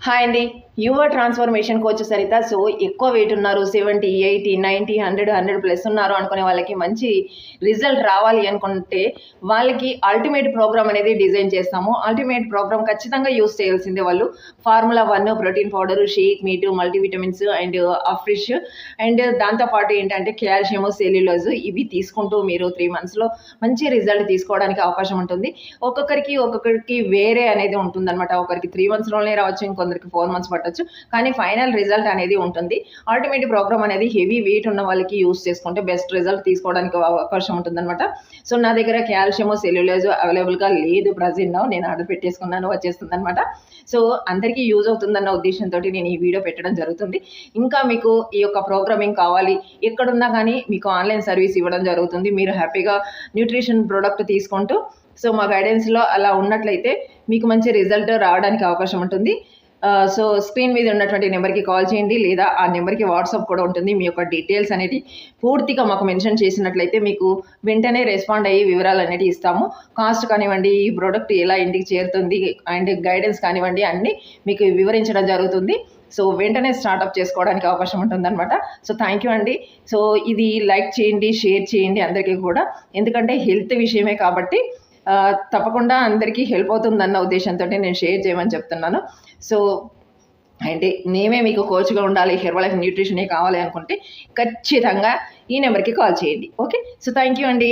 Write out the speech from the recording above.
Hi అండి, your transformation coach Saritha. So ఎక్కువ wait ఉన్నారు, 70, 80, 90, 100+ ఉన్నారు అనుకునే వాళ్ళకి మంచి రిజల్ట్ రావాలి అనుకుంటే వాళ్ళకి అల్టిమేట్ ప్రోగ్రామ్ అనేది డిజైన్ చేస్తాము. అల్టిమేట్ ప్రోగ్రామ్ ఖచ్చితంగా యూస్ చేయాల్సిందే వాళ్ళు. Formula 1 protein powder, shake, meat, multivitamins and fresh and దాంతోపాటు ఏంటంటే కాల్షియం, సెల్యులోజ్ ఇవి తీసుకుంటూ మీరు 3 monthsలో మంచి రిజల్ట్ తీసుకోవడానికి అవకాశం ఉంటుంది. ఒక్కొక్కరికి వేరే అనేది ఉంటుందన్నమాట. ఒకరికి 3 monthsలోనే రావచ్చు, ఇంకొందరికి 4 months పట్టచ్చు. కానీ ఫైనల్ రిజల్ట్ అనేది ఉంటుంది. అల్టిమేట్ ప్రోగ్రామ్ అనేది హెవీ వెయిట్ ఉన్న వాళ్ళకి యూస్ చేసుకుంటే బెస్ట్ రిజల్ట్ తీసుకోవడానికి అవకాశం ఉంటుందన్నమాట. సో నా దగ్గర కాల్షియం, సెల్యులోజ్ అవైలబుల్గా లేదు ప్రజెంట్. నేను ఆర్డర్ పెట్టేసుకున్నాను, వచ్చేస్తుంది అనమాట. సో అందరికీ యూజ్ అవుతుందన్న ఉద్దేశంతో నేను ఈ వీడియో పెట్టడం జరుగుతుంది. ఇంకా మీకు ఈ యొక్క ప్రోగ్రామింగ్ కావాలి, ఎక్కడున్నా కానీ మీకు ఆన్లైన్ సర్వీస్ ఇవ్వడం జరుగుతుంది. మీరు హ్యాపీగా న్యూట్రిషన్ ప్రోడక్ట్ తీసుకుంటూ సో మా గైడెన్స్లో అలా ఉన్నట్లయితే మీకు మంచి రిజల్ట్ రావడానికి అవకాశం ఉంటుంది. సో స్క్రీన్ మీద ఉన్నటువంటి నెంబర్కి కాల్ చేయండి, లేదా ఆ నెంబర్కి వాట్సాప్ కూడా ఉంటుంది. మీ యొక్క డీటెయిల్స్ అనేది పూర్తిగా మాకు మెన్షన్ చేసినట్లయితే మీకు వెంటనే రెస్పాండ్ అయ్యి వివరాలు అనేది ఇస్తాము. కాస్ట్ కానివ్వండి, ఈ ప్రోడక్ట్ ఎలా ఇంటికి చేరుతుంది అండ్ గైడెన్స్ కానివ్వండి అన్నీ మీకు వివరించడం జరుగుతుంది. సో వెంటనే స్టార్ట్అప్ చేసుకోవడానికి అవకాశం ఉంటుందన్నమాట. సో థ్యాంక్ యూ అండి. సో ఇది లైక్ చేయండి, షేర్ చేయండి అందరికీ కూడా, ఎందుకంటే హెల్త్ విషయమే కాబట్టి తప్పకుండా అందరికీ హెల్ప్ అవుతుందన్న ఉద్దేశంతో నేను షేర్ చేయమని చెప్తున్నాను. సో అంటే మేమే మీకు కోచ్గా ఉండాలి, హెర్బల్ న్యూట్రిషనే కావాలి అనుకుంటే ఖచ్చితంగా ఈ నెంబర్కి కాల్ చేయండి. ఓకే, సో థ్యాంక్ యూ అండి.